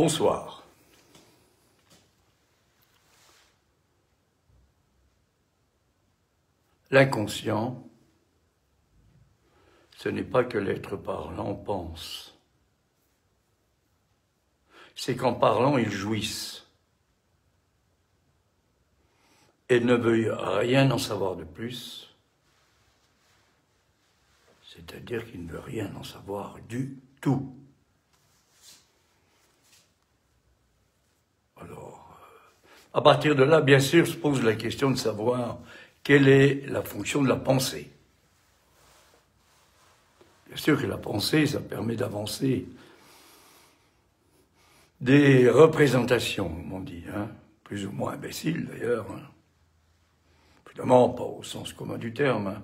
Bonsoir. L'inconscient, ce n'est pas que l'être parlant pense. C'est qu'en parlant, il jouisse et ne veuille rien en savoir de plus, c'est-à-dire qu'il ne veut rien en savoir du tout. Alors, à partir de là, bien sûr, se pose la question de savoir quelle est la fonction de la pensée. Bien sûr que la pensée, ça permet d'avancer des représentations, comme on dit, plus ou moins imbéciles d'ailleurs. Évidemment, pas au sens commun du terme,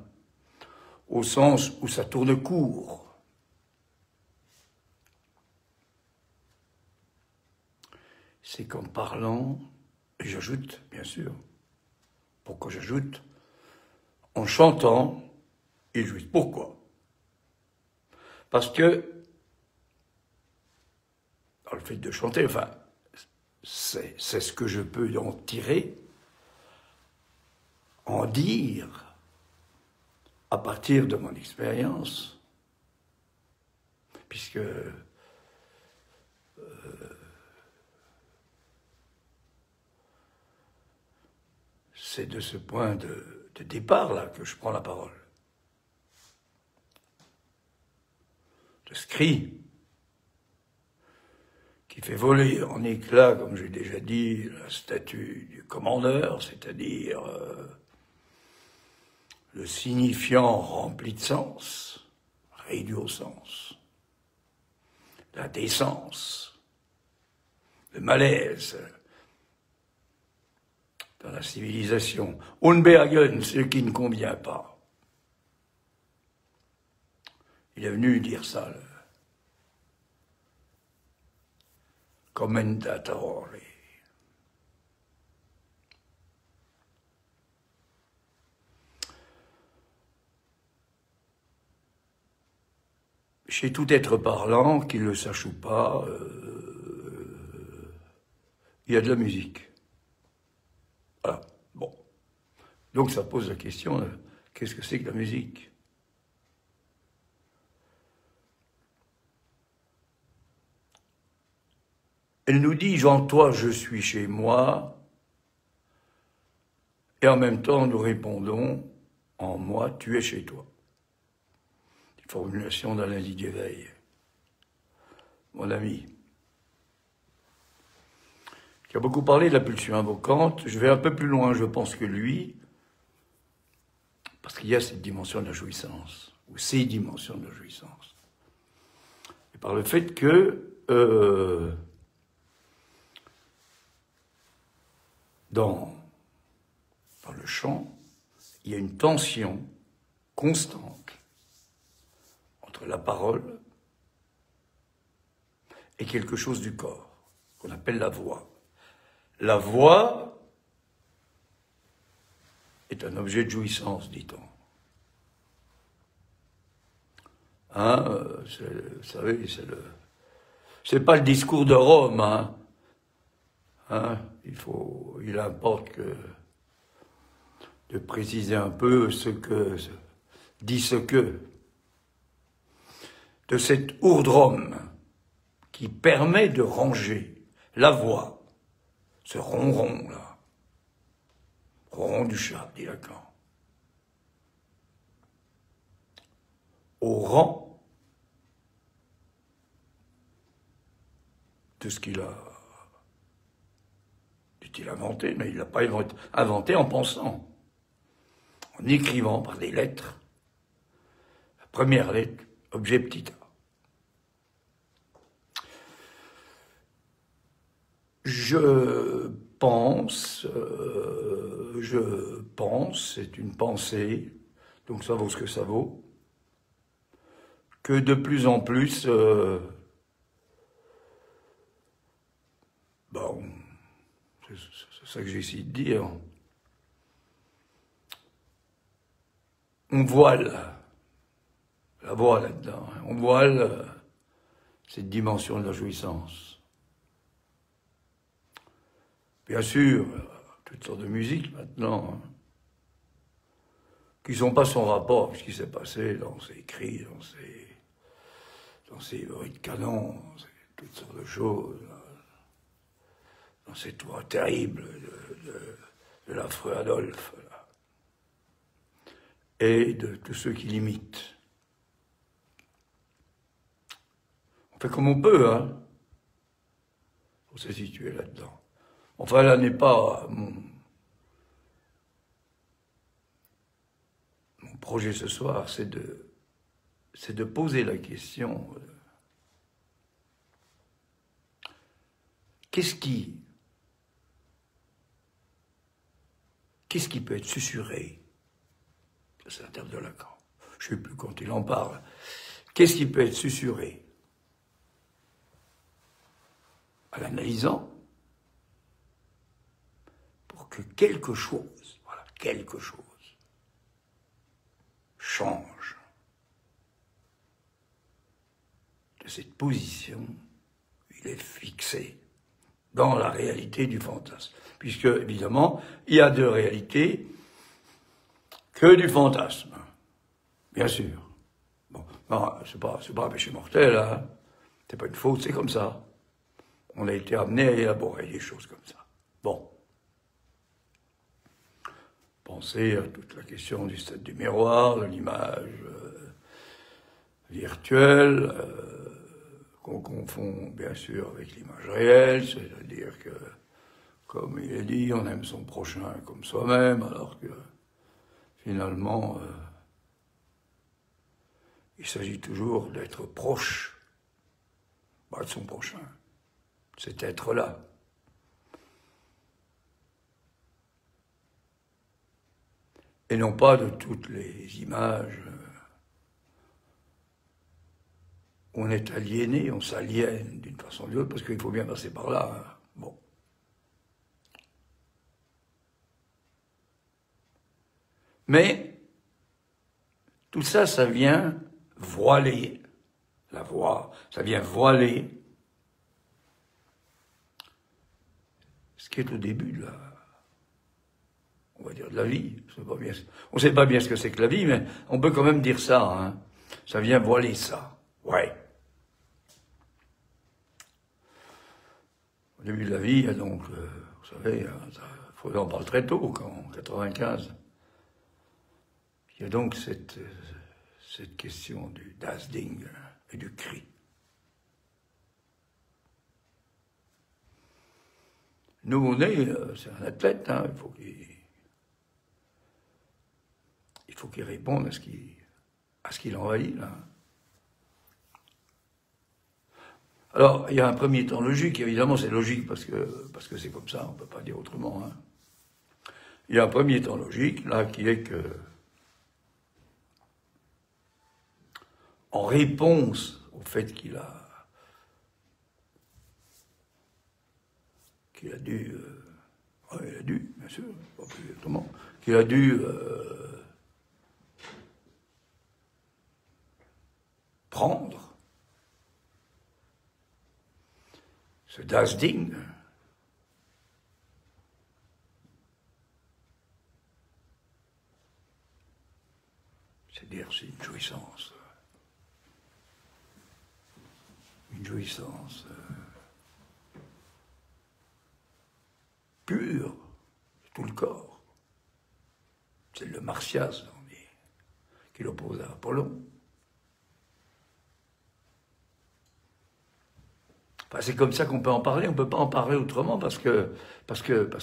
au sens où ça tourne court. C'est qu'en parlant, et j'ajoute, bien sûr, pourquoi j'ajoute, en chantant, il jouit. Pourquoi? Parce que, dans le fait de chanter, enfin, c'est ce que je peux en tirer, en dire, à partir de mon expérience, puisque c'est de ce point de départ-là que je prends la parole. De ce cri qui fait voler en éclats, comme j'ai déjà dit, la statue du commandeur, c'est-à-dire le signifiant rempli de sens, réduit au sens, la décence, le malaise dans la civilisation. Unbehagen, ce qui ne convient pas. Il est venu dire ça, le commendatore. Chez tout être parlant, qu'il le sache ou pas, il y a de la musique. Voilà, bon. Donc ça pose la question, qu'est-ce que c'est que la musique ? Elle nous dit, en toi, je suis chez moi, et en même temps, nous répondons, en moi, tu es chez toi. Une formulation d'Alain Didier-Veil, mon ami, qui a beaucoup parlé de la pulsion invocante. Je vais un peu plus loin, je pense, que lui, parce qu'il y a cette dimension de la jouissance, ou ces dimensions de la jouissance. Et par le fait que, dans le chant, il y a une tension constante entre la parole et quelque chose du corps, qu'on appelle la voix. La voix est un objet de jouissance, dit-on. Vous savez, c'est pas le discours de Rome, il importe de préciser un peu de cet ourdrome qui permet de ranger la voix, ce ronron là, ronron du chat, dit Lacan, au rang de ce qu'il a inventé, mais il ne l'a pas inventé en pensant, en écrivant par des lettres. La première lettre, objet petit a. Je pense, c'est une pensée, donc ça vaut ce que ça vaut, que de plus en plus, c'est ça que j'ai essayé de dire, on voile la voix là-dedans, on voile cette dimension de la jouissance. Bien sûr, toutes sortes de musiques maintenant, hein, qui ne sont pas son rapport avec ce qui s'est passé dans ses cris, dans ses bruits de canon, toutes sortes de choses, dans ces toits terribles de l'affreux Adolphe, là, et de tous ceux qui l'imitent. On fait comme on peut, hein, pour se situer là-dedans. Enfin, là n'est pas mon projet ce soir, c'est de poser la question qu'est-ce qui peut être susurré? C'est un terme de Lacan. Je ne sais plus quand il en parle. Qu'est-ce qui peut être susurré? En l'analysant, pour que quelque chose, voilà, quelque chose, change de cette position où il est fixé dans la réalité du fantasme. Puisque, évidemment, il y a de réalité que du fantasme. Bien sûr. Bon, non, c'est pas un péché mortel, hein. C'est pas une faute, c'est comme ça. On a été amené à élaborer des choses comme ça. Bon. Pensez à toute la question du stade du miroir, de l'image virtuelle, qu'on confond bien sûr avec l'image réelle, c'est-à-dire que, comme il est dit, on aime son prochain comme soi-même, alors que finalement, il s'agit toujours d'être proche de son prochain, cet être-là. Et non pas de toutes les images où on est aliéné, on s'aliène d'une façon ou d'une autre, parce qu'il faut bien passer par là. Hein. Bon. Mais tout ça, ça vient voiler la voix, ça vient voiler ce qui est au début de on va dire de la vie. On ne sait pas bien ce que c'est que la vie, mais on peut quand même dire ça. Hein. Ça vient voiler ça. Ouais. Au début de la vie, donc, vous savez, Freud en parle très tôt, en 95. Il y a donc cette question du Das Ding et du cri. Nous, on est, c'est un athlète, hein, il faut qu'il réponde à ce qu'il envahit, là. Alors, il y a un premier temps logique, évidemment, c'est logique parce que c'est comme ça, on ne peut pas dire autrement. Hein. Il y a un premier temps logique, là, qui est que, en réponse au fait qu'il a dû, bien sûr, pas plus exactement, qu'il a dû prendre ce Das Ding, c'est-à-dire c'est une jouissance pure de tout le corps. C'est le Martias, qui l'oppose à Apollon. Enfin, c'est comme ça qu'on peut en parler, on ne peut pas en parler autrement parce que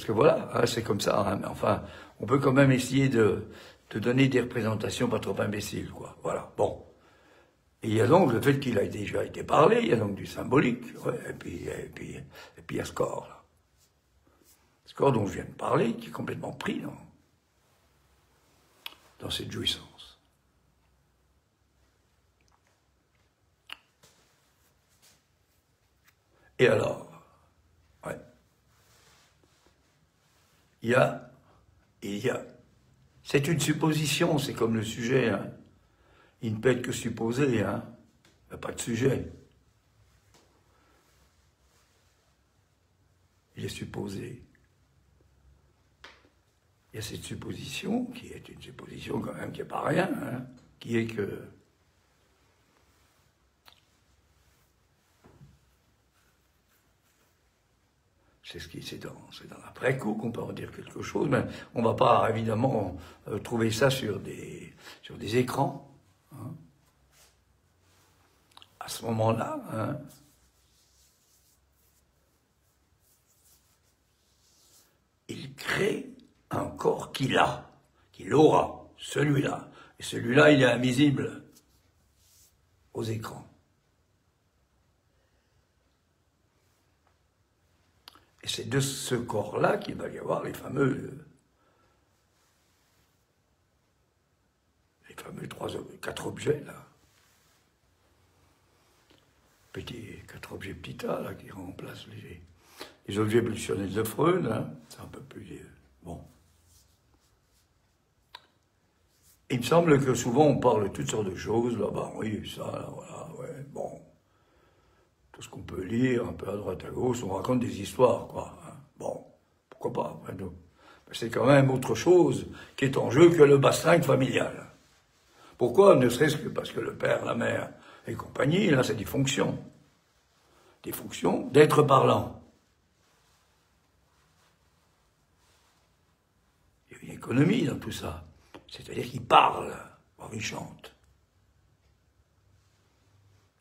voilà, hein, c'est comme ça. Hein, mais enfin, on peut quand même essayer de donner des représentations pas trop imbéciles, quoi. Voilà, bon. Et il y a donc le fait qu'il a déjà été parlé, il y a donc du symbolique, ouais, et puis il y a ce corps, là. Ce corps dont je viens de parler, qui est complètement pris dans cette jouissance. Et alors, ouais, il y a, c'est une supposition, c'est comme le sujet, hein. Il ne peut être que supposé, hein. Il n'y a pas de sujet. Il est supposé. il y a cette supposition, qui est une supposition quand même qui n'est pas rien, hein, qui est que c'est dans l'après-coup qu'on peut en dire quelque chose, mais on ne va pas évidemment trouver ça sur des écrans. Hein. À ce moment-là, hein, il crée un corps qu'il aura, celui-là. Et celui-là, il est invisible aux écrans. Et c'est de ce corps-là qu'il va y avoir les fameux 4 objets, là. Petits 4 objets petits A, là, qui remplacent les objets pulsionnels de Freud, hein. C'est un peu plus... bon. Il me semble que souvent on parle de toutes sortes de choses, là-bas, oui, ça, là, voilà, ouais, bon. Tout ce qu'on peut lire, un peu à droite à gauche, on raconte des histoires, quoi. Hein. Bon, pourquoi pas, après tout. Mais c'est quand même autre chose qui est en jeu que le bassingue familial. Pourquoi? Ne serait-ce que parce que le père, la mère et compagnie, là, c'est des fonctions. Des fonctions d'être parlant. Il y a une économie dans tout ça. C'est-à-dire qu'il parle, or il chante.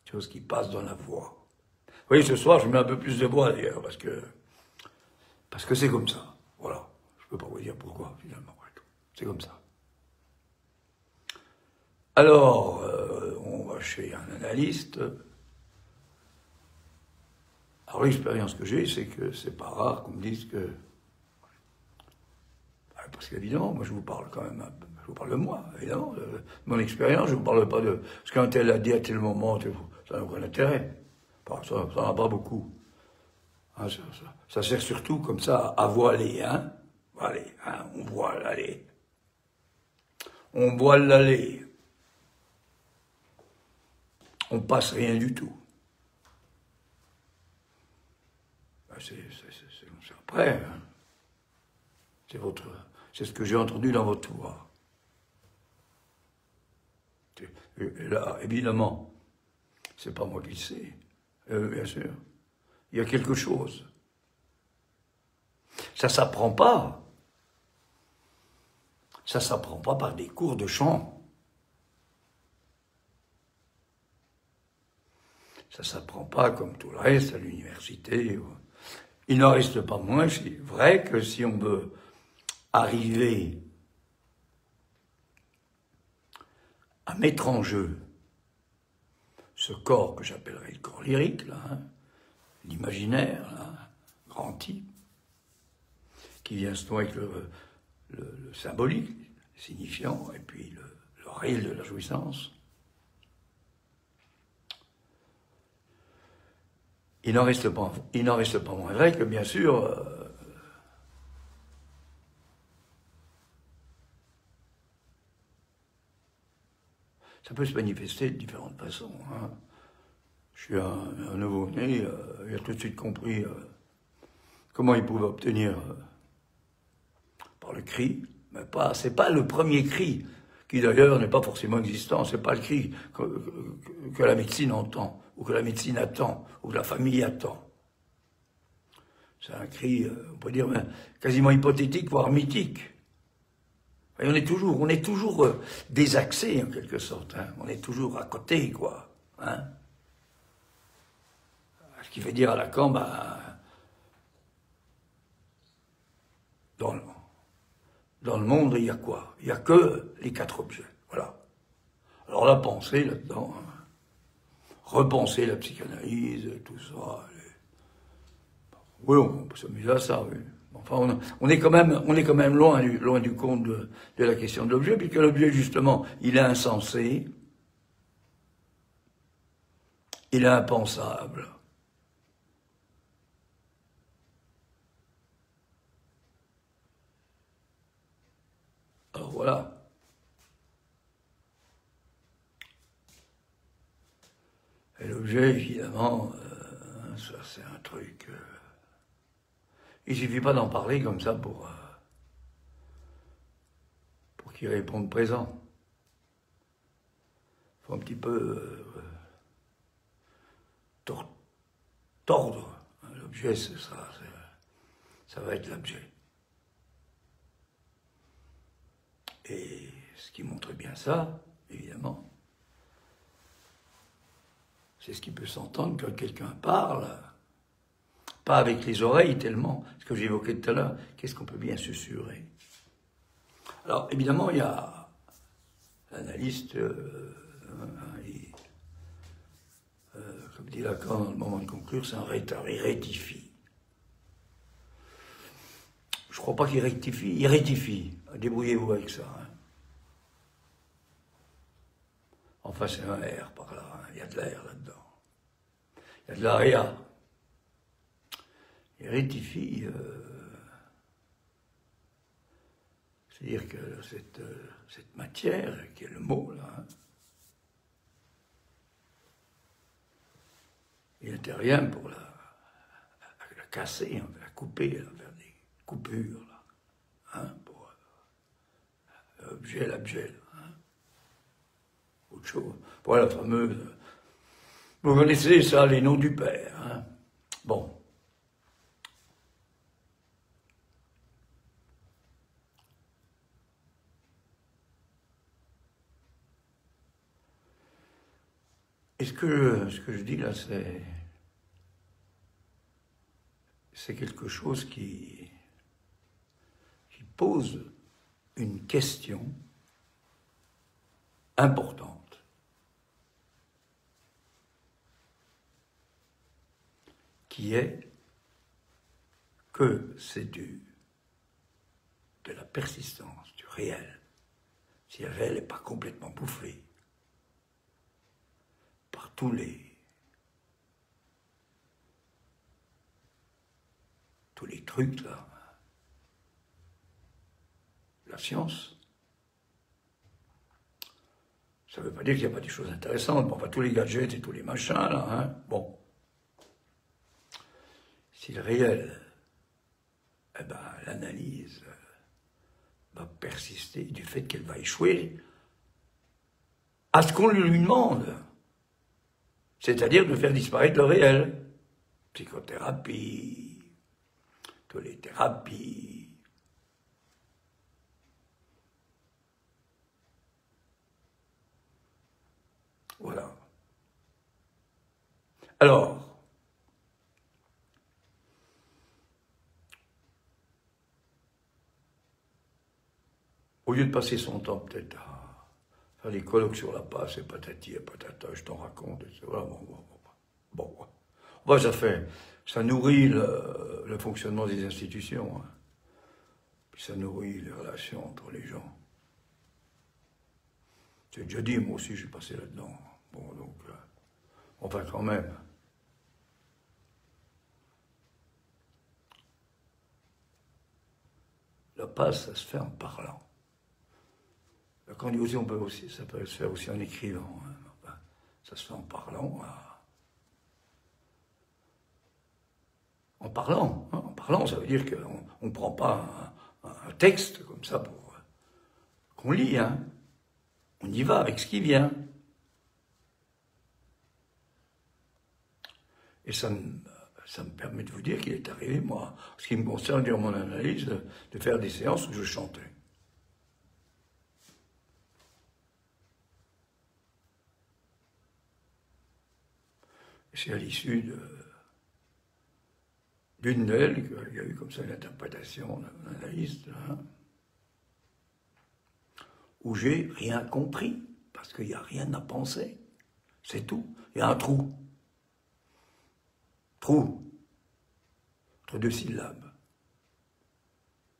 Chose qui passe dans la voix. Vous voyez, ce soir, je mets un peu plus de voix, d'ailleurs, parce que c'est comme ça. Voilà. Je ne peux pas vous dire pourquoi, finalement. C'est comme ça. Alors, on va chez un analyste. Alors, l'expérience que j'ai, c'est que c'est pas rare qu'on me dise que... Parce qu'évidemment, moi, je vous parle quand même, je vous parle de moi, évidemment, de mon expérience, je ne vous parle pas de ce qu'un tel a dit à tel moment, ça n'a aucun intérêt. Ça n'a pas beaucoup. Hein, ça sert surtout comme ça à voiler, hein. Allez, hein, on voile, allez. On voile l'aller. On passe rien du tout. Ben c'est après. Hein. C'est ce que j'ai entendu dans votre voix. Et là, évidemment, c'est pas moi qui le sais. Bien sûr. Il y a quelque chose. Ça s'apprend pas. Ça s'apprend pas par des cours de chant. Ça s'apprend pas comme tout le reste à l'université. Il n'en reste pas moins, c'est vrai que si on veut arriver à mettre en jeu ce corps que j'appellerais le corps lyrique, là, hein, l'imaginaire, grand type, qui vient se nouer avec le symbolique, le signifiant, et puis le réel de la jouissance. Il n'en reste pas moins vrai que, bien sûr, ça peut se manifester de différentes façons. Hein. Je suis un nouveau-né, il a tout de suite compris comment il pouvait obtenir par le cri, mais c'est pas le premier cri, qui d'ailleurs n'est pas forcément existant, c'est pas le cri que la médecine entend, ou que la médecine attend, ou que la famille attend. C'est un cri, on peut dire, quasiment hypothétique, voire mythique. Et on est toujours désaxé, en quelque sorte. Hein. On est toujours à côté, quoi. Hein. Ce qui fait dire à Lacan, dans le monde, il y a quoi? Il n'y a que les 4 objets. Voilà. Alors la pensée, là-dedans, hein. Repenser la psychanalyse, tout ça. Oui, on peut s'amuser à ça, oui. Enfin, on est quand même loin du compte de la question de l'objet, puisque l'objet, justement, il est insensé, il est impensable. Alors voilà. Et l'objet, évidemment, ça c'est un truc... il suffit pas d'en parler comme ça pour qui répondent présent. Il faut un petit peu tordre. L'objet, ça va être l'objet. Et ce qui montre bien ça, évidemment, c'est ce qui peut s'entendre quand quelqu'un parle, pas avec les oreilles tellement, ce que j'évoquais tout à l'heure, qu'est-ce qu'on peut bien susurrer. Alors, évidemment, il y a l'analyste, comme dit Lacan dans le moment de conclure, c'est un retard, il rectifie. Je ne crois pas qu'il rectifie, il rectifie. Débrouillez-vous avec ça. Hein. Enfin, c'est un R par là, hein. Il y a de l'air là-dedans. Il y a de l'aria. Il rectifie, c'est-à-dire que cette matière, qui est le mot, là, hein, il intervient pour la casser, hein, la couper, là, faire des coupures, là, hein, pour l'objet, hein, autre chose. Voilà la fameuse... Vous connaissez ça, les noms du Père, hein. Bon. Et ce que je dis là, c'est quelque chose qui pose une question importante. Qui est que c'est de la persistance, du réel. Si le réel n'est pas complètement bouffé par tous les trucs là, la science, ça ne veut pas dire qu'il n'y a pas des choses intéressantes, bon, enfin tous les gadgets et tous les machins là, hein, bon. Si le réel, eh ben, l'analyse va persister du fait qu'elle va échouer à ce qu'on lui demande, c'est-à-dire de faire disparaître le réel. Psychothérapie, toutes les thérapies. Voilà. Alors, au lieu de passer son temps peut-être à faire des colloques sur la passe et patati et patata, je t'en raconte, et voilà, bon. Bon, ça nourrit le fonctionnement des institutions, hein. Puis ça nourrit les relations entre les gens. J'ai déjà dit, moi aussi, je suis passé là-dedans. Bon, donc, enfin, quand même. La passe, ça se fait en parlant. Quand on dit aussi, ça peut se faire aussi en écrivant. Hein. Enfin, ça se fait en parlant. En parlant, hein. En parlant, ça veut dire qu'on ne prend pas un texte comme ça pour qu'on lit. Hein. On y va avec ce qui vient. Et ça me permet de vous dire qu'il est arrivé, moi, en ce qui me concerne, durant mon analyse, de faire des séances où je chantais. C'est à l'issue d'une d'elles qu'il y a eu comme ça une interprétation d'un analyste, hein, où j'ai rien compris, parce qu'il n'y a rien à penser. C'est tout. Il y a un trou. Trou. Entre deux syllabes.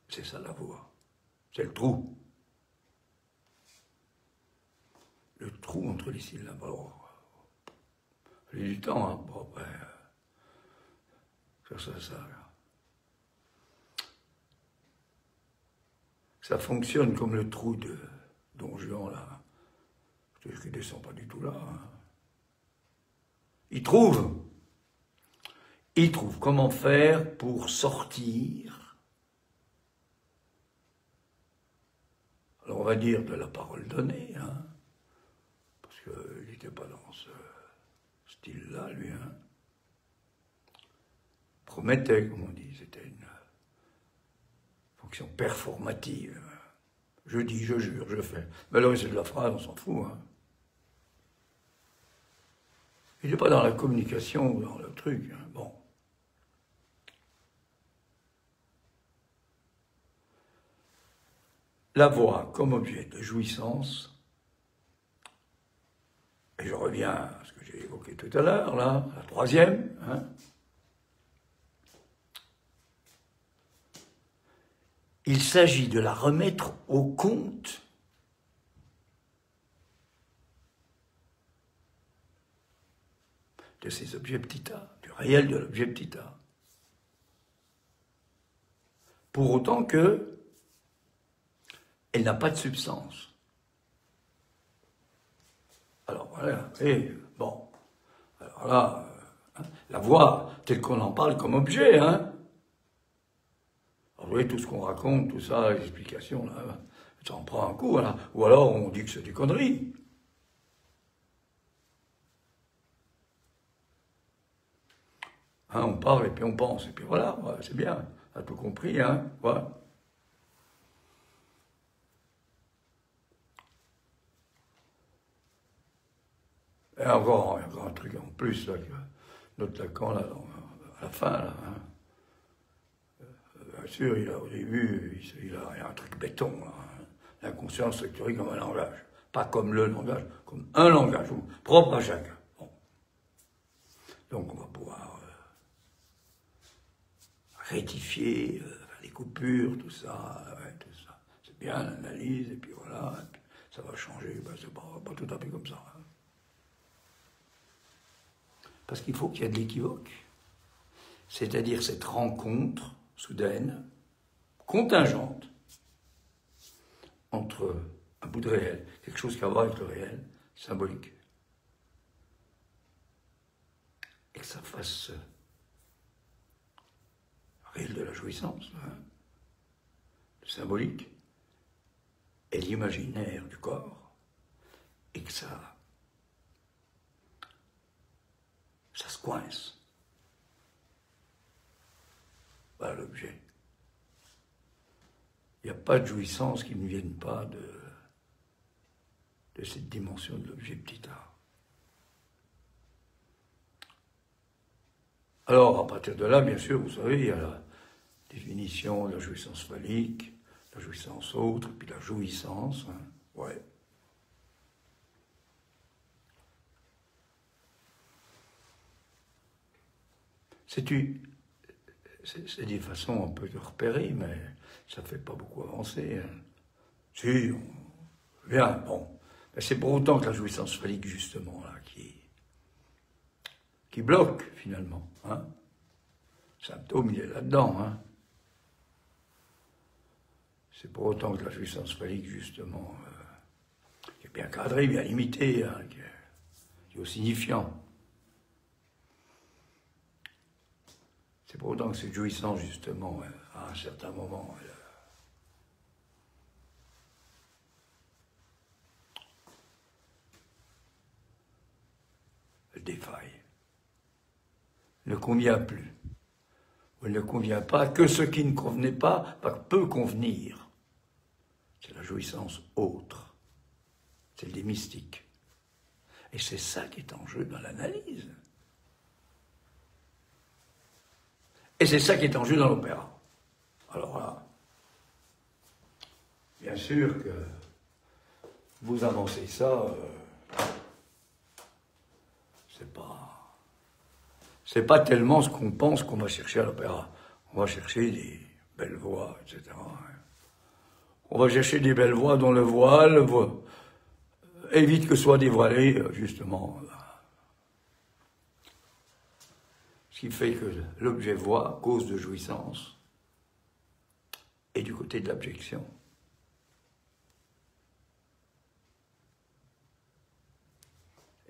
C'est ça la voix. C'est le trou. Le trou entre les syllabes. Alors, j'ai du temps, hein, bon, après, ça fonctionne comme le trou de Don Juan, là. C'est-à-dire qu'il ne descend pas du tout là. Hein. Il trouve comment faire pour sortir. Alors on va dire, de la parole donnée, hein, parce qu'il n'était pas dans ce style-là, lui, hein. Promettait, comme on dit, c'était une fonction performative. Je dis, je jure, je fais. Mais alors, c'est de la phrase, on s'en fout, hein. Il n'est pas dans la communication ou dans le truc, hein. Bon. La voix comme objet de jouissance, et je reviens à ce que j'ai évoqué tout à l'heure, là, la troisième, hein. Il s'agit de la remettre au compte de ces objets petit a, du réel de l'objet petit a. Pour autant que elle n'a pas de substance. Alors voilà, et bon, alors là, la voix telle qu'on en parle comme objet, hein. Alors, vous voyez, tout ce qu'on raconte, tout ça, les explications, là, ça en prend un coup, là. Ou alors on dit que c'est des conneries. Hein, on parle et puis on pense, et puis voilà, ouais, c'est bien, on a tout compris, hein, voilà. Et encore, il y a encore un truc en plus, là, que notre Lacan, là, à la fin, là, hein. Bien sûr, au début, il y a un truc béton, là, hein. L'inconscient structuré comme un langage. Pas comme le langage, comme un langage, propre à chacun. Bon. Donc on va pouvoir rectifier les coupures, tout ça, ouais, tout ça. C'est bien l'analyse, et puis voilà, et puis ça va changer, ben, c'est pas tout à fait comme ça. Hein. Parce qu'il faut qu'il y ait de l'équivoque. C'est-à-dire cette rencontre soudaine, contingente, entre un bout de réel, quelque chose qui a à voir avec le réel, symbolique, et que ça fasse réel de la jouissance, hein, le symbolique, et l'imaginaire du corps, et que ça se coince. Voilà l'objet. Il n'y a pas de jouissance qui ne vienne pas de cette dimension de l'objet petit a. Alors, à partir de là, bien sûr, vous savez, il y a la définition de la jouissance phallique, la jouissance autre, puis la jouissance, hein, ouais. C'est des façons un peu de repérer, mais ça ne fait pas beaucoup avancer. Hein. Si, on vient, bon. Mais c'est pour autant que la jouissance phallique, justement, là, qui bloque, finalement. Hein. Le symptôme, il est là-dedans. Hein. C'est pour autant que la jouissance phallique, justement, qui est bien cadrée, bien limitée, hein, qui est au signifiant. C'est pour autant que cette jouissance, justement, à un certain moment, elle défaille. Elle ne convient plus. Ou elle ne convient pas que ce qui ne convenait pas peut convenir. C'est la jouissance autre. C'est le mystique. Et c'est ça qui est en jeu dans l'analyse. Et c'est ça qui est en jeu dans l'opéra. Alors là, bien sûr que vous avancez ça, c'est pas tellement ce qu'on pense qu'on va chercher à l'opéra. On va chercher des belles voix, etc. On va chercher des belles voix dont le voile évite que soit dévoilé, justement. Ce qui fait que l'objet voix, cause de jouissance, est du côté de l'abjection.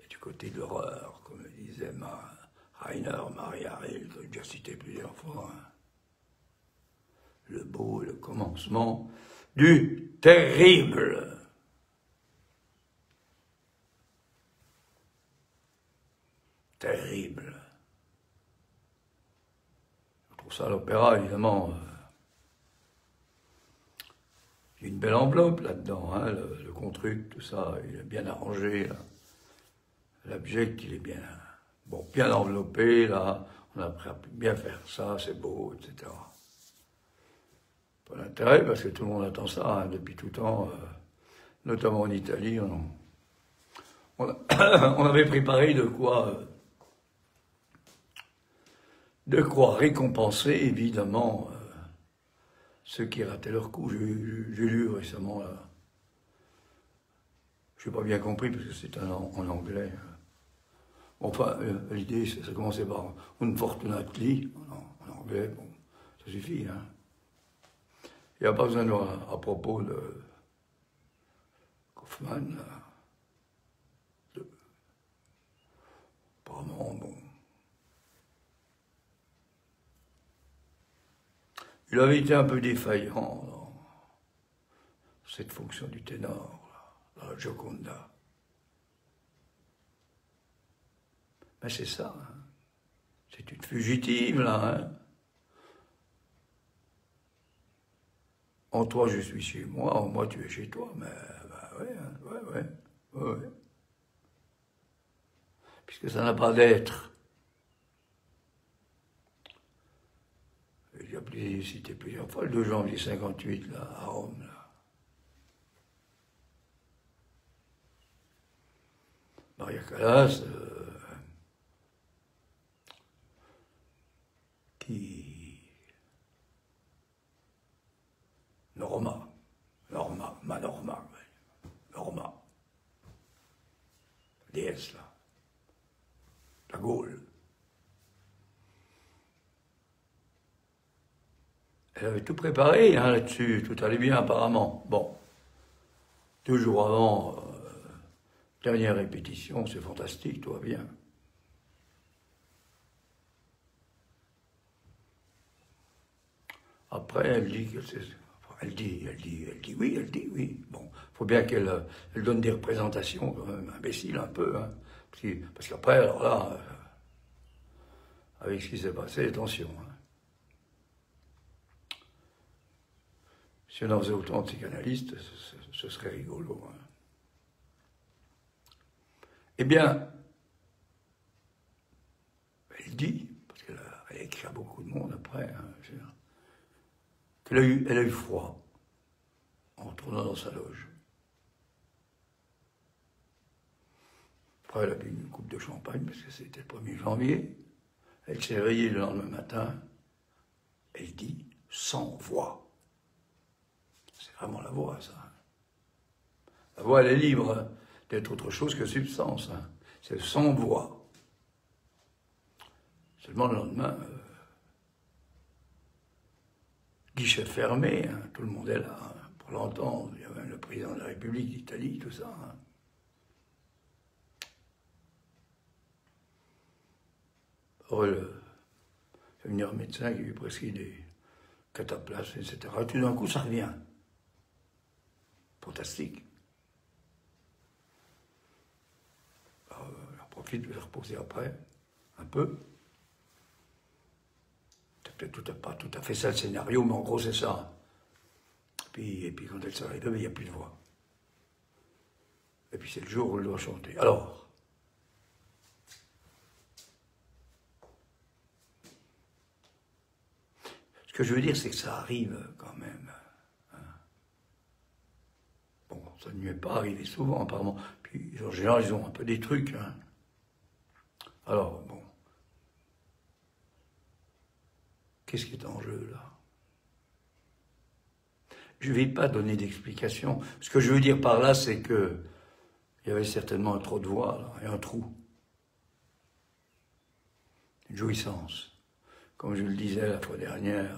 Et du côté de l'horreur, comme le disait Rainer Maria Rilke, que j'ai déjà cité plusieurs fois. Hein. Le beau est le commencement du terrible. Terrible. Je trouve ça, l'opéra, évidemment, il y a une belle enveloppe là-dedans, hein, le contruc, tout ça, il est bien arrangé, là. L'abject, il est bien, bon, bien enveloppé, là, on a appris à bien faire ça, c'est beau, etc. Pas d'intérêt, parce que tout le monde attend ça, hein, depuis tout temps, notamment en Italie, on avait préparé de quoi récompenser, évidemment, ceux qui rataient leur coup. J'ai lu récemment, là, je n'ai pas bien compris, parce que c'est en anglais. Enfin, l'idée, ça commençait par unfortunately, en anglais, bon, ça suffit, hein. Il n'y a pas besoin de, à propos de Kaufmann, apparemment, bon. Il avait été un peu défaillant dans cette fonction du ténor, là, dans la Gioconda. Mais c'est ça, hein. C'est une fugitive, là, hein. En toi, je suis chez moi, en moi, tu es chez toi. Mais, bah, ouais. Puisque ça n'a pas d'être. Il a cité plusieurs fois, le 2 janvier 58, là, à Rome, là. Maria Callas, Norma, déesse, là, la Gaule. Elle avait tout préparé, hein, là-dessus, tout allait bien apparemment. Bon, 2 jours avant, dernière répétition, c'est fantastique, tout va bien. Après, elle dit que c'est... Elle dit oui. Bon, faut bien qu'elle donne des représentations quand même imbéciles un peu, hein. Parce qu'après, alors là, avec ce qui s'est passé, attention, hein. Si on en faisait autant de psychanalystes, ce serait rigolo, hein. Eh bien, elle dit, parce qu'elle a écrit à beaucoup de monde après, hein, qu'elle a eu froid en retournant dans sa loge. Après, elle a bu une coupe de champagne, parce que c'était le 1er janvier. Elle s'est réveillée le lendemain matin. Elle dit « sans voix ». C'est vraiment la voix, ça. La voix, elle est libre d'être autre chose que substance, hein. C'est sans voix. Seulement le lendemain, guichet fermé, hein, tout le monde est là, hein, pour l'entendre. Il y a même le président de la République d'Italie, tout ça, hein. Alors, il fait venir un médecin qui lui prescrit des cataplasmes, etc. Et tout d'un coup, ça revient. Fantastique. Alors, elle en profite de se reposer après, un peu. C'est peut-être pas tout à fait ça le scénario, mais en gros, c'est ça. Et puis quand elle s'arrête, il n'y a plus de voix. Et puis c'est le jour où elle doit chanter. Alors, ce que je veux dire, c'est que ça arrive quand même, hein. Bon, ça ne lui est pas arrivé souvent, apparemment. Puis, en général, ils ont un peu des trucs, hein. Alors, bon. Qu'est-ce qui est en jeu, là? Je ne vais pas donner d'explication. Ce que je veux dire par là, c'est que il y avait certainement un trop de voix, là, et un trou. Une jouissance. Comme je le disais la fois dernière,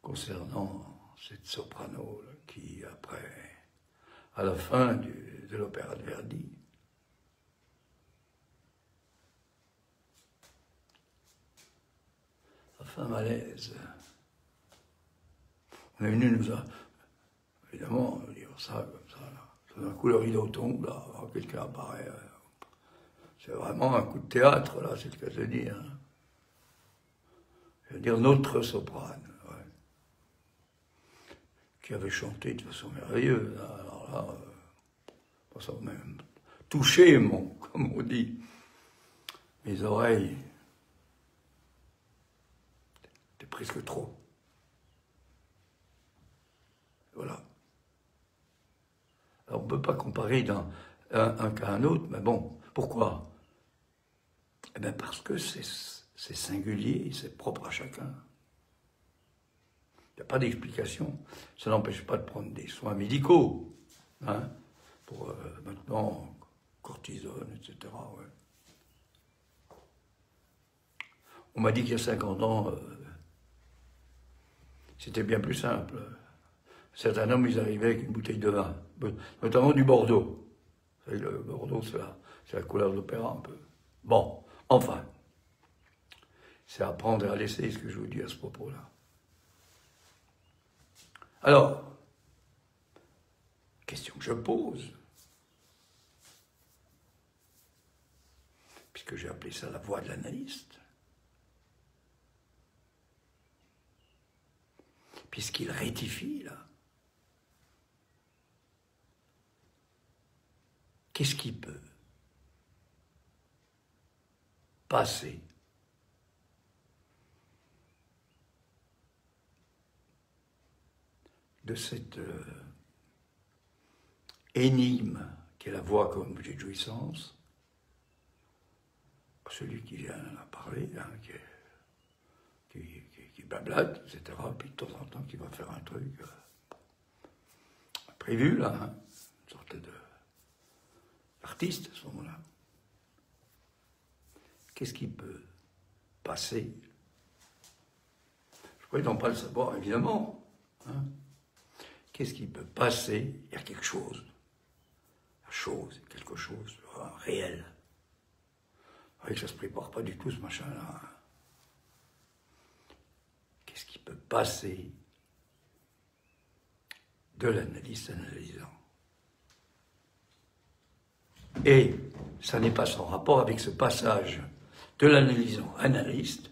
concernant cette soprano là, qui, après, à la fin de l'opéra de Verdi, a fait un malaise. On est venu nous a, évidemment, dire ça comme ça, là. Tout d'un coup, le rideau tombe, là, quelqu'un apparaît. C'est vraiment un coup de théâtre, là, c'est le cas de dire. Hein. Je veux dire, notre soprane, ouais, qui avait chanté de façon merveilleuse. Là. Alors là, ça m'a même touché, comme on dit, mes oreilles. C'était presque trop. Voilà. Alors, on ne peut pas comparer d'un un cas à un autre, mais bon, pourquoi? Eh bien, parce que c'est singulier, c'est propre à chacun. Il n'y a pas d'explication. Ça n'empêche pas de prendre des soins médicaux, hein, pour maintenant, cortisone, etc. Ouais. On m'a dit qu'il y a 50 ans, c'était bien plus simple. Certains hommes, ils arrivaient avec une bouteille de vin, notamment du Bordeaux. Le Bordeaux, c'est la couleur de l'opéra un peu. Bon, enfin, c'est à prendre et à laisser ce que je vous dis à ce propos-là. Alors, question que je pose, puisque j'ai appelé ça la voix de l'analyste, puisqu'il rectifie, là, qu'est-ce qui peut passer de cette énigme qu'est la voix comme objet de jouissance, celui qui vient à parler, hein, qui bablate, etc., puis de temps en temps qui va faire un truc prévu, là, hein, une sorte d'artiste à ce moment-là. Qu'est-ce qui peut passer? Je prétends pas le savoir, évidemment. Hein. Qu'est-ce qui peut passer? Il y a quelque chose. La chose, quelque chose, réel. Vous voyez que ça ne se prépare pas du tout, ce machin-là. Qu'est-ce qui peut passer de l'analyste analysant? Et ça n'est pas sans rapport avec ce passage de l'analysant analyste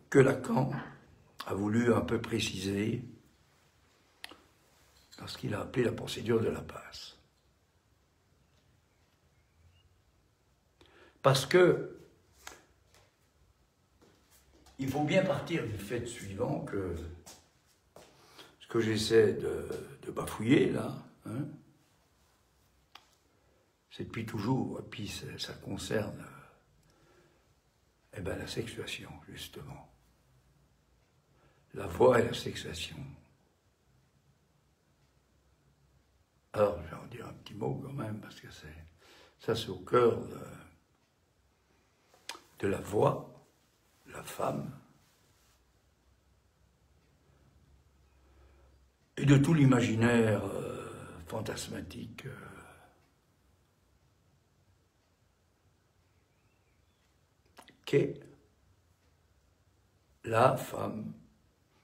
que Lacan a voulu un peu préciser lorsqu'il a appelé la procédure de la passe. Parce que il faut bien partir du fait suivant que ce que j'essaie de bafouiller là, hein, c'est depuis toujours, et puis ça concerne la sexuation, justement. La voix et la sexuation. Alors, je vais en dire un petit mot quand même, parce que c'est au cœur de la voix, la femme, et de tout l'imaginaire fantasmatique qu'est la femme.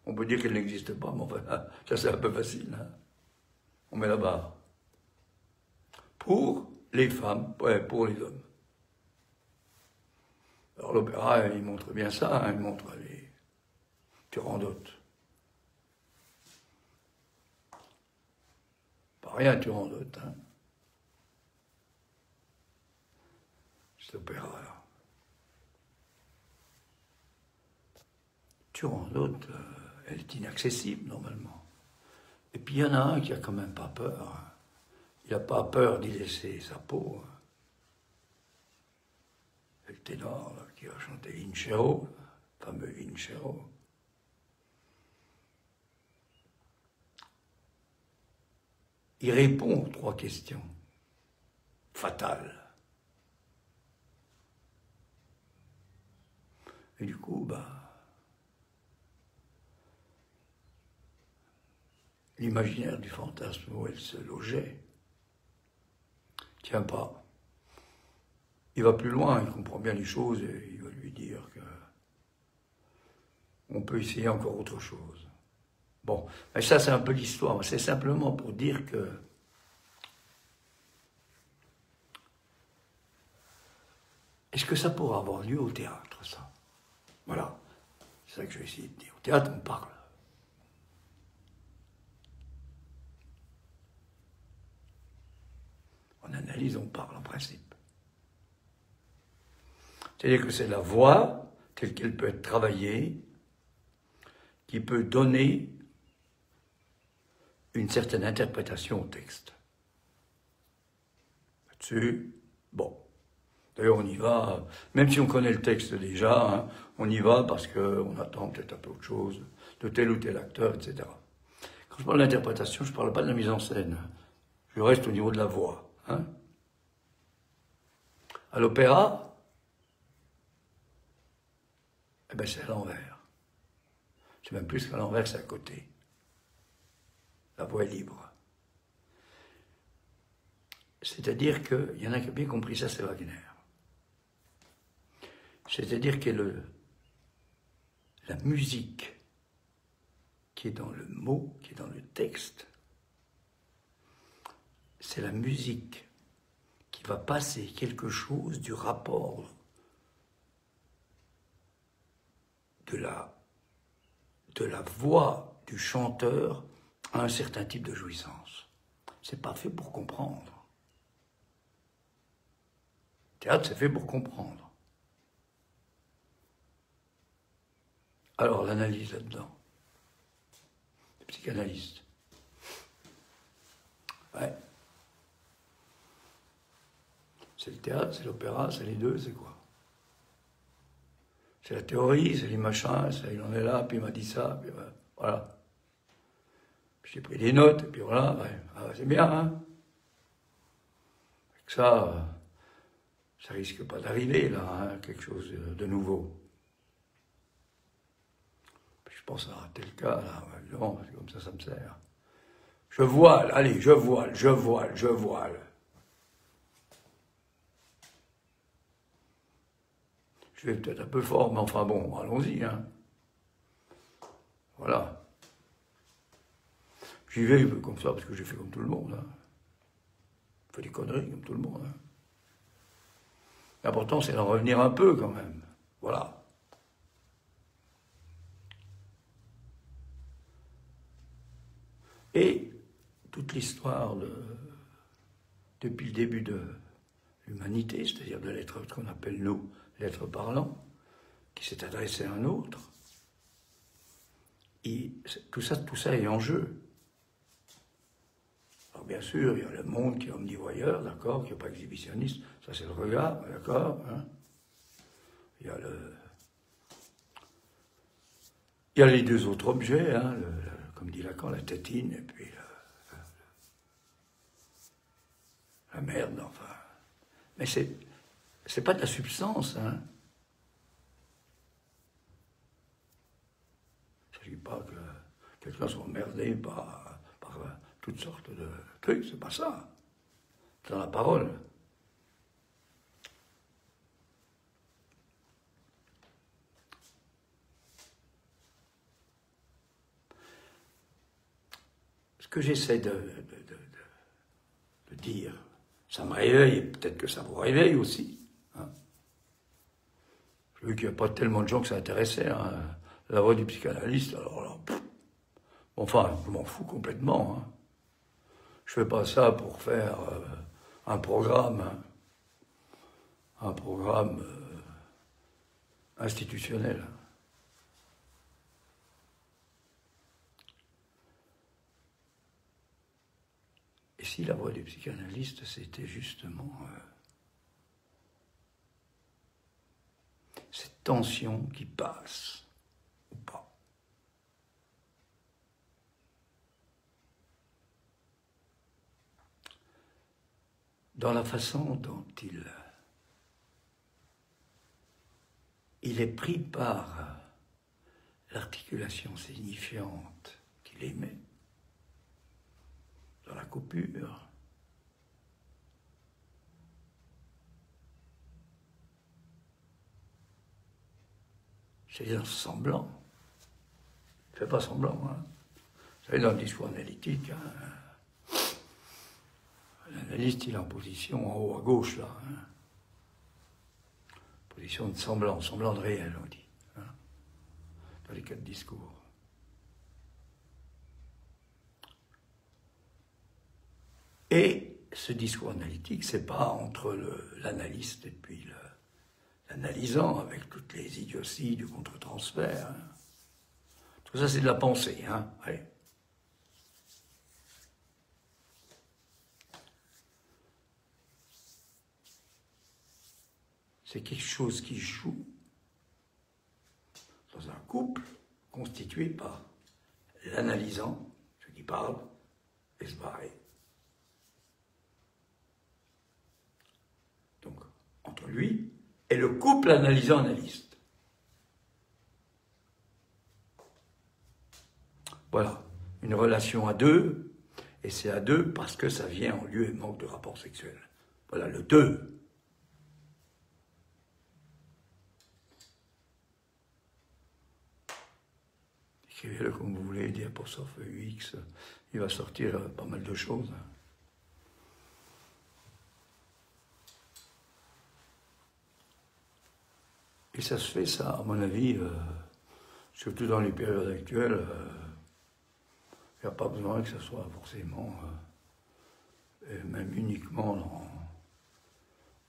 On peut dire qu'elle n'existe pas, mais enfin, ça c'est un peu facile. Hein. On met la barre. Pour les femmes, ouais, pour les hommes. Alors l'opéra, il montre bien ça, hein, il montre les Turandotes. Pas rien Turandote, hein. Cet opéra-là. Turandote, elle est inaccessible normalement. Et puis il y en a un qui a quand même pas peur. Hein. Il n'a pas peur d'y laisser sa peau. Hein. Le ténor là, qui va chanter Vincero, le fameux Vincero. Il répond aux 3 questions fatales. Et du coup, l'imaginaire du fantasme où elle se logeait tient pas. Il va plus loin, il comprend bien les choses et il va lui dire que on peut essayer encore autre chose. Bon, mais ça c'est un peu l'histoire, c'est simplement pour dire que est-ce que ça pourra avoir lieu au théâtre, ça? Voilà, c'est ça que je vais essayer de dire. Au théâtre, on parle. En analyse, on parle en principe. C'est-à-dire que c'est la voix, telle qu'elle peut être travaillée, qui peut donner une certaine interprétation au texte. Là-dessus, bon. D'ailleurs, on y va, même si on connaît le texte déjà, hein, on y va parce qu'on attend peut-être un peu autre chose de tel ou tel acteur, etc. Quand je parle d'interprétation, je ne parle pas de la mise en scène. Je reste au niveau de la voix. Hein. À l'opéra, eh ben c'est à l'envers. C'est même plus qu'à l'envers, c'est à côté. La voix est libre. C'est-à-dire qu'il y en a qui ont bien compris ça, c'est Wagner. C'est-à-dire que la musique qui est dans le mot, qui est dans le texte, c'est la musique qui va passer quelque chose du rapport de la voix du chanteur à un certain type de jouissance. C'est pas fait pour comprendre. Le théâtre, c'est fait pour comprendre. Alors, l'analyse là-dedans. Le psychanalyste. Ouais. C'est le théâtre, c'est l'opéra, c'est les deux, c'est quoi? C'est la théorie, c'est les machins, il en est là, puis il m'a dit ça, puis voilà. Puis j'ai pris des notes, et puis voilà, ouais. Ah, c'est bien, hein? Avec ça risque pas d'arriver, là, hein, quelque chose de nouveau. Je pense à tel cas, là, non, comme ça me sert. Je voile, allez, je voile. Je vais peut-être un peu fort, mais enfin bon, allons-y, hein. Voilà. J'y vais comme ça, parce que j'ai fait comme tout le monde, hein. Je fais des conneries comme tout le monde, hein. L'important, c'est d'en revenir un peu, quand même. Voilà. Et toute l'histoire depuis le début de l'humanité, c'est-à-dire de l'être qu'on appelle nous, l'être parlant, qui s'est adressé à un autre, et tout ça est en jeu. Alors bien sûr, il y a le monde qui est omnivoyeur, d'accord, qui n'est pas exhibitionniste, ça c'est le regard, d'accord, hein. Il y a les deux autres objets, hein, comme dit Lacan, la tétine et puis la merde, enfin. Mais c'est pas de la substance, hein. Il ne s'agit pas que quelqu'un soit emmerdé par toutes sortes de trucs, c'est pas ça. C'est dans la parole. Ce que j'essaie de dire, ça me réveille, et peut-être que ça vous réveille aussi. Hein. J'ai vu qu'il n'y a pas tellement de gens que ça intéressait, hein, la voix du psychanalyste, alors là, enfin, je m'en fous complètement. Hein. Je fais pas ça pour faire un programme, hein, institutionnel. Et si la voix du psychanalyste, c'était justement cette tension qui passe, ou pas. Dans la façon dont il est pris par l'articulation signifiante qu'il émet, dans la coupure, c'est un semblant. Il ne fait pas semblant, hein. savez, dans le discours analytique, hein, l'analyste, il est en position en haut à gauche, là. Hein. Position de semblant de réel, on dit, hein, dans les cas de discours. Et ce discours analytique, c'est pas entre l'analyste et puis l'analysant, avec toutes les idioties du contre-transfert. Hein. Tout ça, c'est de la pensée. Hein. Allez. C'est quelque chose qui joue dans un couple constitué par l'analysant, celui qui parle, et se barrer. Donc, entre lui et le couple analysant-analyste. Voilà, une relation à deux, et c'est à deux parce que ça vient en lieu et manque de rapport sexuel. Voilà, le deux. Écrivez-le comme vous voulez, diapostrophe UX, il va sortir pas mal de choses. Et ça se fait, ça, à mon avis, surtout dans les périodes actuelles, il n'y a pas besoin que ce soit forcément, et même uniquement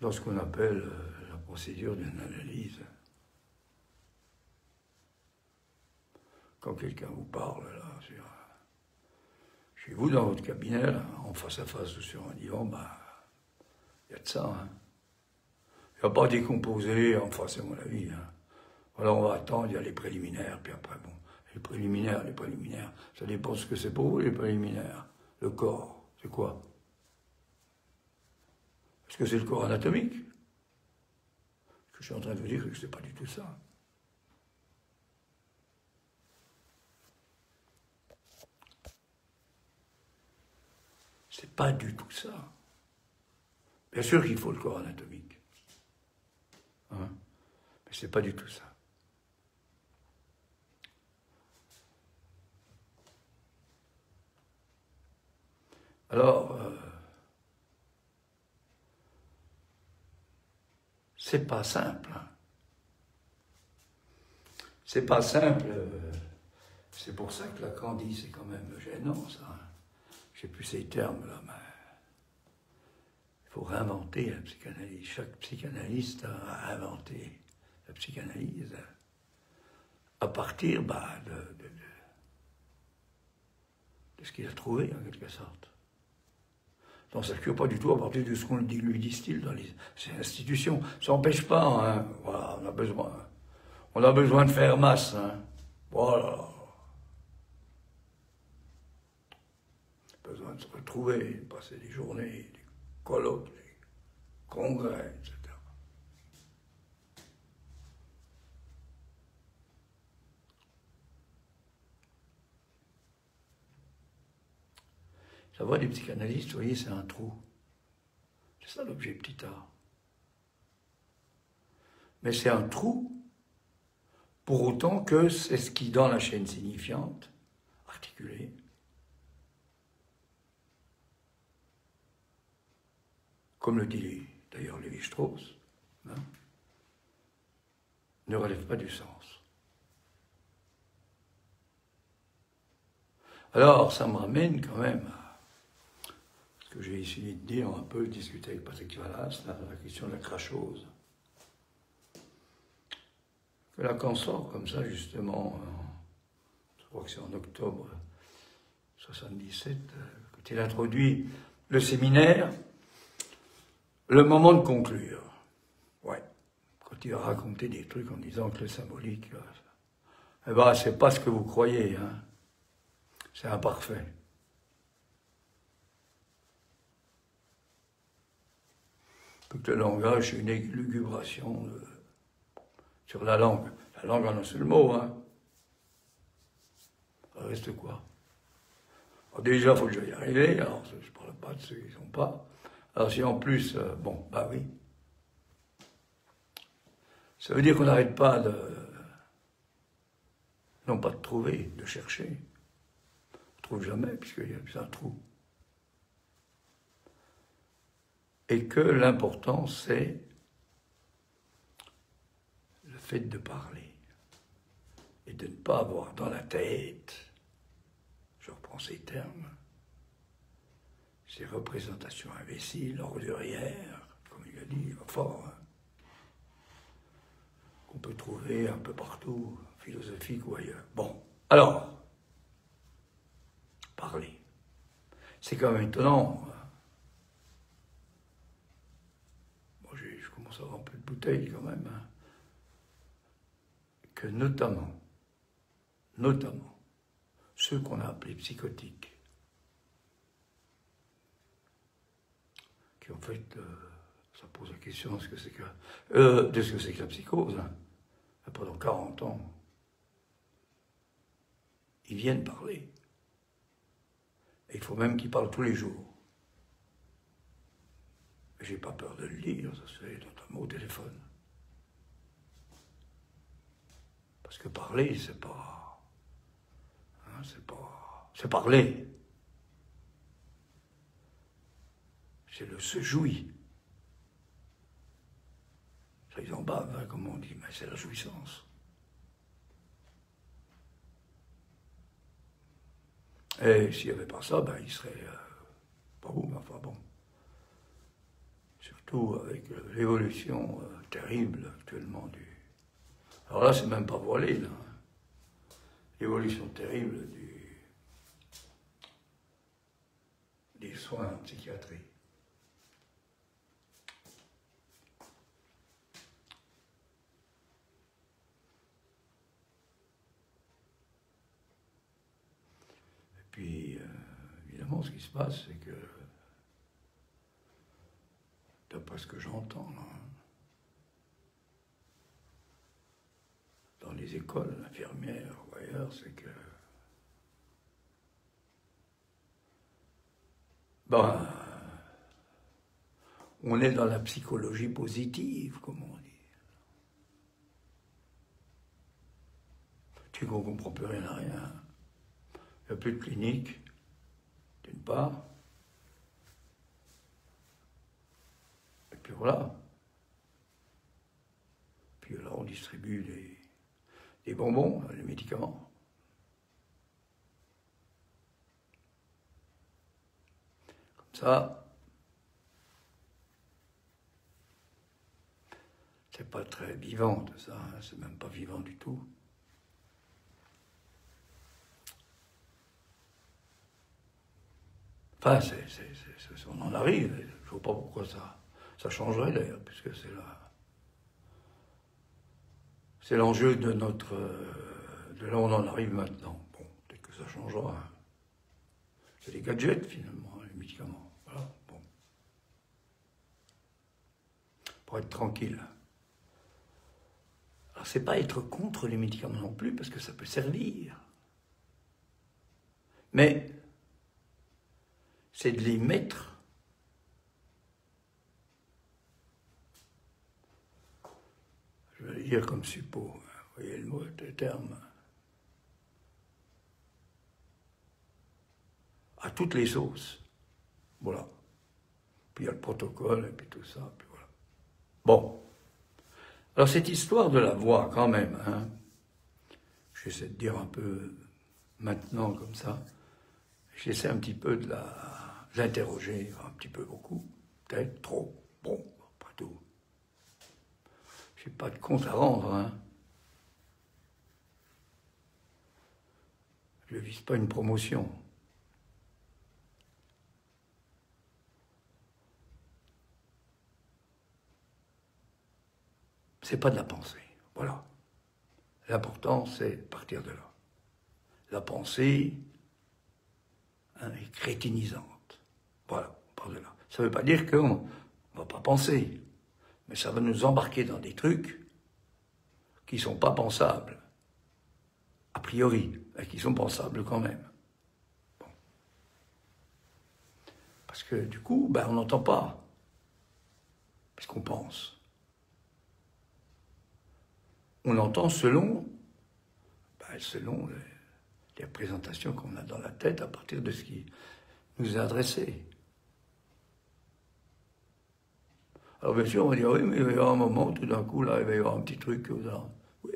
dans ce qu'on appelle la procédure d'une analyse. Quand quelqu'un vous parle, là, chez vous, dans votre cabinet, là, en face à face ou sur un divan, bah, il y a de ça. Hein. Il n'y a pas décomposé en face, à mon avis. Hein. Voilà, on va attendre, il y a les préliminaires, puis après, bon, les préliminaires, ça dépend de ce que c'est pour vous, les préliminaires. Le corps, c'est quoi? Est-ce que c'est le corps anatomique? Parce que je suis en train de vous dire que c'est pas du tout ça. C'est pas du tout ça. Bien sûr qu'il faut le corps anatomique. Hein? Mais c'est pas du tout ça. Alors, c'est pas simple. Hein. C'est pas simple. C'est pour ça que Lacan dit c'est quand même gênant, ça. Hein. Je sais plus ces termes-là, mais il faut réinventer la psychanalyse. Chaque psychanalyste a inventé la psychanalyse à partir de ce qu'il a trouvé, en quelque sorte. Donc ça ne cure pas du tout à partir de ce qu'on lui distille dans ces institutions. Ça n'empêche pas, hein. Voilà, on a besoin de faire masse. Hein. Voilà. Besoin de se retrouver, de passer des journées, des colloques, des congrès, etc. La voie des psychanalystes, vous voyez, c'est un trou. C'est ça l'objet petit a. Mais c'est un trou, pour autant que c'est ce qui, dans la chaîne signifiante, articulée, comme le dit d'ailleurs Lévi-Strauss, hein, ne relève pas du sens. Alors, ça me ramène quand même à ce que j'ai essayé de dire, un peu discuter avec Patrick Vallas, la question de la crachose. Que Lacan sort comme ça, justement, je crois que c'est en octobre 1977, quand il introduit le séminaire, le moment de conclure. Ouais. Quand il a raconté des trucs en disant que le symbolique, eh ben, c'est pas ce que vous croyez, hein. C'est imparfait. Que le langage, c'est une élugubration sur la langue. La langue en un seul mot, hein. Ça reste quoi? Alors déjà, il faut que j'aille y arriver, alors je ne parle pas de ceux qui ne sont pas. Alors si en plus, bon, bah oui. Ça veut dire qu'on n'arrête pas non pas de trouver, de chercher trouve jamais, puisqu'il y a plus un trou. Et que l'important, c'est le fait de parler et de ne pas avoir dans la tête, je reprends ces termes, ces représentations imbéciles, ordurières, comme il a dit fort, hein, qu'on peut trouver un peu partout, philosophique ou ailleurs. Bon, alors, parler. C'est quand même étonnant. Bon, je commence à avoir un peu de bouteille quand même. Hein, que notamment, ceux qu'on a appelés psychotiques, qui en fait, ça pose la question de ce que c'est que la psychose, hein, pendant 40 ans, ils viennent parler. Et il faut même qu'ils parlent tous les jours. J'ai pas peur de le dire, ça se fait notamment au téléphone. Parce que parler, c'est pas... Hein, c'est parler. C'est le se jouit. Ça, ils en bavent, hein, comme on dit, mais c'est la jouissance. Et s'il n'y avait pas ça, ben, il serait pas bon, enfin bon. Surtout avec l'évolution terrible actuellement du... Alors là, c'est même pas voilé, là. L'évolution terrible des soins en psychiatrie. Et puis, évidemment, ce qui se passe, c'est que, d'après ce que j'entends, dans les écoles infirmières ou ailleurs, c'est que ben, on est dans la psychologie positive, comme on dit. Tu ne comprends plus rien à rien. Il n'y a plus de clinique, d'une part. Et puis voilà. Puis là, on distribue des bonbons, les médicaments. Comme ça, c'est pas très vivant tout ça, hein, c'est même pas vivant du tout. Enfin, on en arrive, je ne vois pas pourquoi ça changerait d'ailleurs, puisque c'est l'enjeu de là où on en arrive maintenant. Bon, peut-être que ça changera. Hein. C'est des gadgets finalement, les médicaments. Voilà, bon. Pour être tranquille. Alors, c'est pas être contre les médicaments non plus, parce que ça peut servir. Mais c'est de les mettre je vais dire comme suppos, vous voyez le mot, le terme, à toutes les sauces. Voilà. Puis il y a le protocole, et puis tout ça, puis voilà. Bon. Alors cette histoire de la voix, quand même, hein, j'essaie de dire un peu maintenant comme ça, j'essaie un petit peu de l'interroger, un petit peu beaucoup, peut-être trop, bon, pas tout. J'ai pas de compte à rendre, hein. Je ne vise pas une promotion. C'est pas de la pensée, voilà. L'important, c'est partir de là. La pensée hein, est crétinisante. Voilà, on part de là. Ça ne veut pas dire qu'on ne va pas penser, mais ça va nous embarquer dans des trucs qui ne sont pas pensables, a priori, et qui sont pensables quand même. Bon. Parce que du coup, ben, on n'entend pas, puisqu'on pense. On entend selon des représentations qu'on a dans la tête à partir de ce qui nous est adressé. Alors bien sûr, on va dire, oui, mais il va y avoir un moment, tout d'un coup, là, il va y avoir un petit truc. Oui,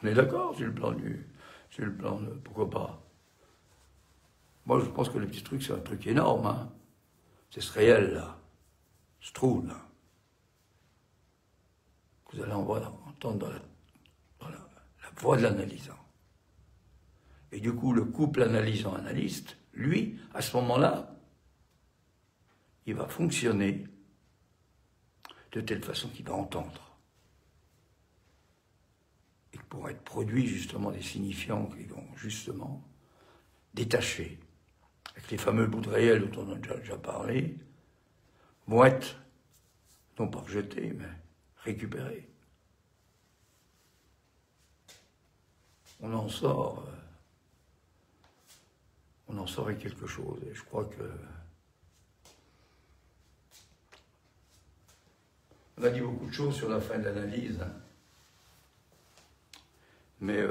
on est d'accord sur le plan pourquoi pas. Moi, je pense que le petit truc, c'est un truc énorme, hein. C'est ce réel, là. Ce trou, là. Vous allez entendre dans la voie de l'analysant. Et du coup, le couple analysant-analyste, lui, à ce moment-là, il va fonctionner de telle façon qu'il va entendre. Et pour être produit, justement, des signifiants qui vont, justement, détacher, avec les fameux bouts de réel dont on a déjà parlé, vont être, non pas rejetés, mais récupérés. On en sort avec quelque chose. Et je crois que on a dit beaucoup de choses sur la fin de l'analyse, hein. Mais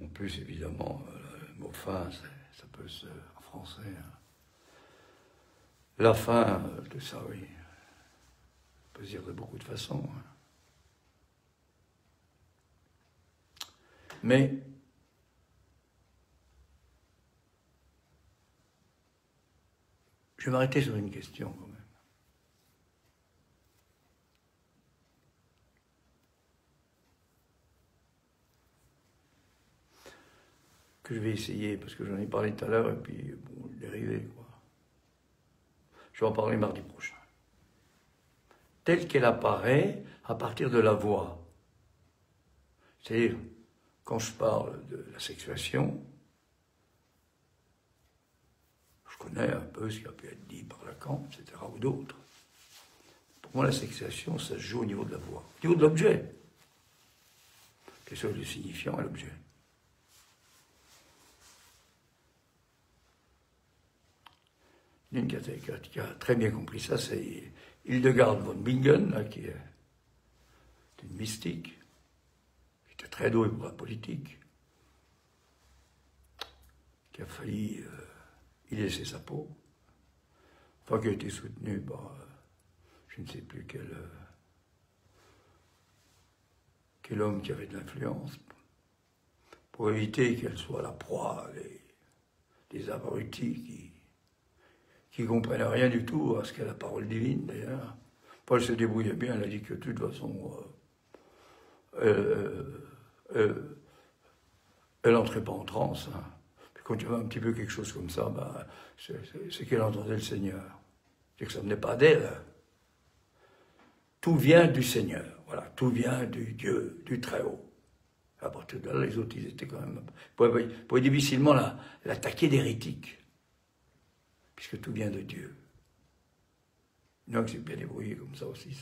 en plus, évidemment, le mot fin, ça peut se... en français, hein. La fin, tout ça, oui. On peut se dire de beaucoup de façons, hein. Mais je vais m'arrêter sur une question quand même. Que je vais essayer, parce que j'en ai parlé tout à l'heure, et puis, bon, dérivé, quoi. Je vais en parler mardi prochain. Telle qu'elle apparaît à partir de la voix. C'est-à-dire, quand je parle de la sexuation, je connais un peu ce qui a pu être dit par Lacan, etc., ou d'autres. Pour moi, la sexuation, ça se joue au niveau de la voix, au niveau de l'objet. Que ce soit le signifiant et l'objet. L'une qui a très bien compris ça, c'est Hildegard von Bingen, là, qui est une mystique, qui était très douée pour la politique, qui a failli y laisser sa peau, enfin qui a été soutenue par je ne sais plus quel homme qui avait de l'influence, pour éviter qu'elle soit la proie des abrutis qui comprennent rien du tout à ce qu'est la parole divine, d'ailleurs. Paul se débrouillait bien, elle a dit que de toute façon, elle n'entrait pas en transe. Hein. Puis quand il y avait un petit peu quelque chose comme ça, ben, c'est qu'elle entendait le Seigneur. C'est que ça ne venait pas d'elle. Tout vient du Seigneur, voilà, tout vient du Dieu, du Très-Haut. À partir de là, les autres, ils étaient quand même... Vous pouvez difficilement l'attaquer d'hérétique, puisque tout vient de Dieu. Non, que c'est bien débrouillé comme ça aussi,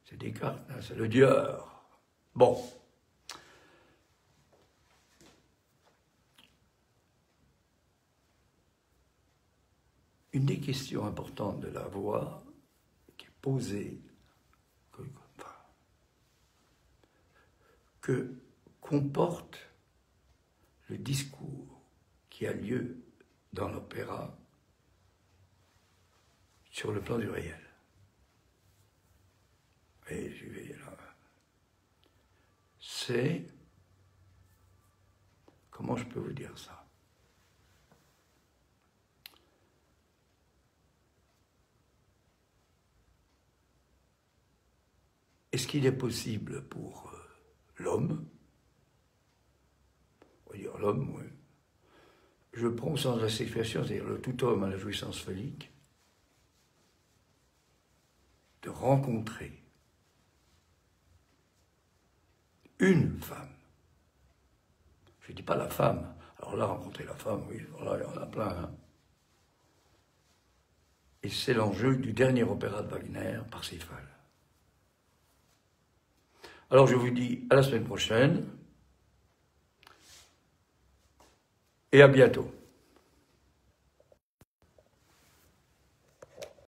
c'est Descartes, hein, c'est le Dieur. Bon. Une des questions importantes de la voix qui est posée, que comporte le discours qui a lieu dans l'opéra sur le plan du réel. Et je vais là. C'est... Comment je peux vous dire ça? Est-ce qu'il est possible pour l'homme, on va dire l'homme, oui, je prends au sens de la sexuation, c'est-à-dire le tout homme à la jouissance phallique, de rencontrer une femme. Je ne dis pas la femme. Alors là, rencontrer la femme, oui, là, il y en a plein. Hein. Et c'est l'enjeu du dernier opéra de Wagner, Parsifal. Alors je vous dis à la semaine prochaine et à bientôt.